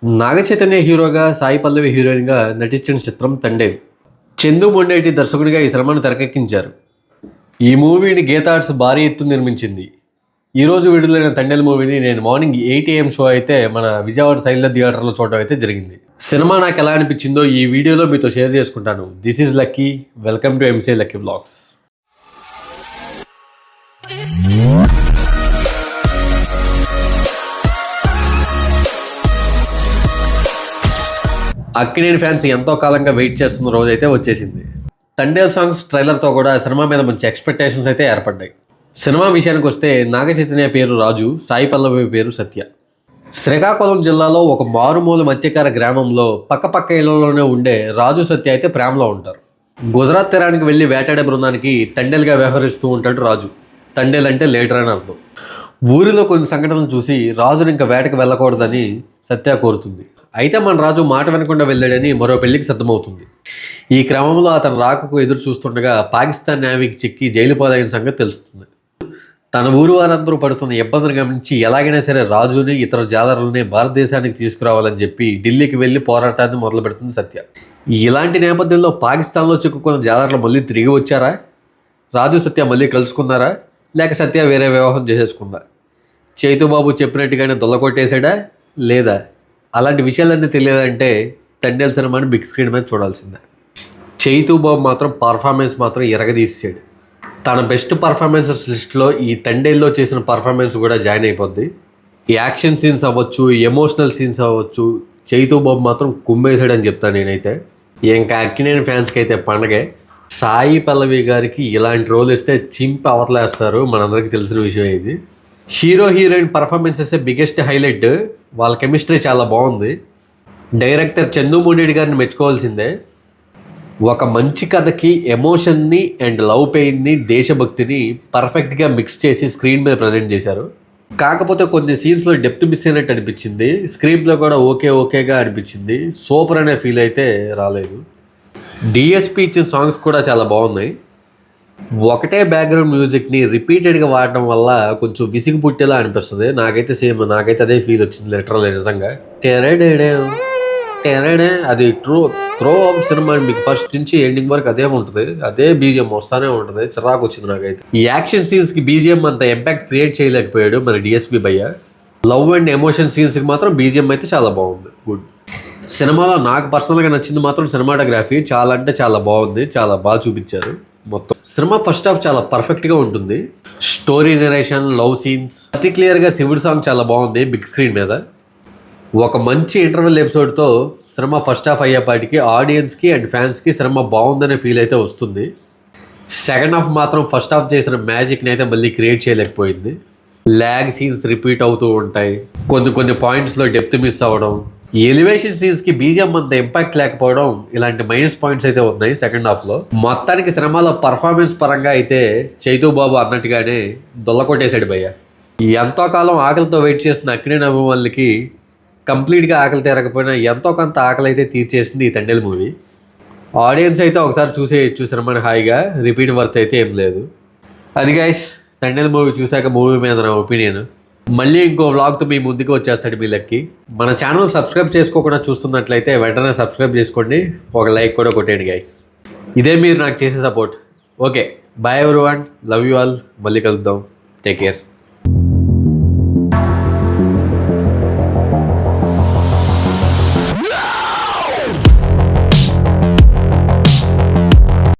నాగ చైతన్య హీరోగా, సాయి పల్లవి హీరోయిన్గా నటించిన చిత్రం తండేల్. చందు మొండేటి దర్శకుడిగా ఈ సినిమాను తెరకెక్కించారు. ఈ మూవీని గీతా ఆర్ట్స్ భారీ ఎత్తున నిర్మించింది. ఈరోజు విడుదలైన తండేల్ మూవీని నేను మార్నింగ్ 8 AM షో అయితే మన విజయవాడ శైలజ థియేటర్లో చూడడం అయితే జరిగింది. సినిమా నాకు ఎలా అనిపించిందో ఈ వీడియోలో మీతో షేర్ చేసుకుంటాను. This is Lucky. Welcome to MC Lucky blogs. Akkineni fans ఎంతో కాలంగా వెయిట్ చేస్తున్న రోజు అయితే వచ్చేసింది. తండేల్ సాంగ్స్ ట్రైలర్తో కూడా సినిమా మీద మంచి ఎక్స్పెక్టేషన్స్ అయితే ఏర్పడ్డాయి. సినిమా విషయానికి వస్తే నాగ చైతన్య పేరు రాజు, సాయి పల్లవి పేరు సత్య. శ్రీకాకుళం జిల్లాలో ఒక మారుమూల మత్స్యకార గ్రామంలో పక్కపక్క ఇళ్లలోనే ఉండే రాజు, సత్య అయితే ప్రేమలో ఉంటారు. గుజరాత్ తీరానికి వెళ్ళి వేటాడే బృందానికి తండేల్గా వ్యవహరిస్తూ ఉంటాడు రాజు. తండేల్ అంటే లీడర్ అని అర్థం. ఊరిలో కొన్ని సంఘటనలు చూసి రాజుని ఇంకా వేటకు వెళ్ళకూడదని సత్య కోరుతుంది. అయితే మన రాజు మాట వినకుండా వెళ్ళాడని మరో పెళ్లికి సిద్ధమవుతుంది. ఈ క్రమంలో అతను రాకకు ఎదురు చూస్తుండగా పాకిస్తాన్ నేవీకి చిక్కి జైలు పాలైన సంగతి తెలుస్తుంది. తన ఊరు వారందరూ పడుతున్న ఇబ్బందిని గమనించి ఎలాగైనా సరే రాజుని, ఇతర జాలరుల్ని భారతదేశానికి తీసుకురావాలని చెప్పి ఢిల్లీకి వెళ్ళి పోరాటాన్ని మొదలు పెడుతుంది సత్య. ఇలాంటి నేపథ్యంలో పాకిస్తాన్లో చిక్కుకున్న జాలర్లు మళ్ళీ తిరిగి వచ్చారా? రాజు, సత్య మళ్ళీ కలుసుకున్నారా? లేక సత్య వేరే వివాహం చేసేసుకుందా? చైతుబాబు చెప్పినట్టుగానే దొల్లకొట్టేశాడా లేదా? అలాంటి విషయాలన్నీ తెలియాలంటే తండేల్ సినిమాని బిగ్ స్క్రీన్ మీద చూడాల్సిందే. చైతుబాబు మాత్రం పర్ఫార్మెన్స్ మాత్రం ఎరగదీసాడు. తన బెస్ట్ పర్ఫార్మెన్సెస్ లిస్ట్లో ఈ తండేల్లో చేసిన పర్ఫార్మెన్స్ కూడా జాయిన్ అయిపోద్ది. యాక్షన్ సీన్స్ అవ్వచ్చు, ఎమోషనల్ సీన్స్ అవ్వచ్చు, చైతుబాబు మాత్రం కుమ్మేశాడని చెప్తాను నేనైతే. ఇంకా అక్కినేని ఫ్యాన్స్కి అయితే పండగే. సాయి పల్లవి గారికి ఇలాంటి రోల్ ఇస్తే చింపి అవతలేస్తారు, మనందరికీ తెలిసిన విషయం ఇది. Hero heroine performances biggest highlight. వాళ్ళ కెమిస్ట్రీ చాలా బాగుంది. డైరెక్టర్ చందు మొండేటి గారిని మెచ్చుకోవాల్సిందే. ఒక మంచి కథకి ఎమోషన్ని అండ్ లవ్ పెయిన్ని, దేశభక్తిని పర్ఫెక్ట్గా మిక్స్ చేసి స్క్రీన్ మీద ప్రజెంట్ చేశారు. కాకపోతే కొన్ని సీన్స్లో డెప్త్ మిస్ అయినట్టు అనిపించింది. స్క్రీన్లో కూడా ఓకేగా అనిపించింది. సూపర్ అనే ఫీల్ అయితే రాలేదు. డిఎస్పి ఇచ్చిన సాంగ్స్ కూడా చాలా బాగున్నాయి. ఒకటే బ్యాక్గ్రౌండ్ మ్యూజిక్ని రిపీటెడ్గా వాడటం వల్ల కొంచెం విసిగి పుట్టేలా అనిపిస్తుంది. నాకైతే అదే ఫీల్ వచ్చింది లిటరల్ నిజంగా. టెరడే అది త్రో సినిమా మీకు ఫస్ట్ నుంచి ఎండింగ్ వరకు అదే ఉంటుంది. అదే బీజిఎం వస్తానే ఉంటుంది. చిరాకు వచ్చింది నాకైతే. ఈ యాక్షన్ సీన్స్కి బీజిఎం అంత ఇంపాక్ట్ క్రియేట్ చేయలేకపోయాడు మన డిఎస్పి భయ్య. లవ్ అండ్ ఎమోషన్ సీన్స్కి మాత్రం బీజిఎం అయితే చాలా బాగుంది. గుడ్. సినిమాలో నాకు పర్సనల్గా నచ్చింది మాత్రం సినిమాటోగ్రఫీ. చాలా అంటే చాలా బాగుంది. చాలా బాగా చూపించారు. మొత్తం సినిమా ఫస్ట్ హాఫ్ చాలా పర్ఫెక్ట్గా ఉంటుంది. స్టోరీ నెరేషన్, లవ్ సీన్స్, పర్టిక్యులర్గా శివుడి సాంగ్ చాలా బాగుంది బిగ్ స్క్రీన్ మీద. ఒక మంచి ఇంటర్వెల్ ఎపిసోడ్తో సినిమా ఫస్ట్ హాఫ్ అయ్యేపాటికి ఆడియన్స్కి అండ్ ఫ్యాన్స్కి సినిమా బాగుందనే ఫీల్ అయితే వస్తుంది. సెకండ్ హాఫ్ మాత్రం ఫస్ట్ హాఫ్ చేసిన మ్యాజిక్ని అయితే మళ్ళీ క్రియేట్ చేయలేకపోయింది. ల్యాగ్ సీన్స్ రిపీట్ అవుతూ ఉంటాయి. కొన్ని పాయింట్స్లో డెప్త్ మిస్ అవ్వడం, ఎలివేషన్ సీన్స్కి బీజిఎం అంత ఇంపాక్ట్ లేకపోవడం, ఇలాంటి మైనస్ పాయింట్స్ అయితే ఉన్నాయి సెకండ్ హాఫ్లో. మొత్తానికి సినిమాలో పర్ఫార్మెన్స్ పరంగా అయితే చైతుబాబు అన్నట్టుగానే దొల్లకొట్టేశాడు భయ్య. ఎంతో కాలం ఆకలితో వెయిట్ చేస్తున్న అక్కినేని అభిమానులకి కంప్లీట్గా ఆకలి తీరకపోయినా ఎంతో కొంత ఆకలి అయితే తీర్చేసింది ఈ తండేల్ మూవీ. ఆడియన్స్ అయితే ఒకసారి చూసేయచ్చు సినిమాని హాయిగా. రిపీట్ వర్త్ అయితే ఏం లేదు. అది గైస్, తండేల్ మూవీ చూశాక మూవీ మీద నా ఒపీనియన్. మళ్ళీ ఇంకో వ్లాగ్తో మీ ముందుకు వచ్చేస్తాడు మీ లక్కి. మన ఛానల్ సబ్స్క్రైబ్ చేసుకోకుండా చూస్తున్నట్లయితే వెంటనే సబ్స్క్రైబ్ చేసుకోండి. ఒక లైక్ కూడా కొట్టేయండి గైస్. ఇదే మీరు నాకు చేసే support. Okay, bye everyone, love you all. మళ్ళీ కలుద్దాం. Take care.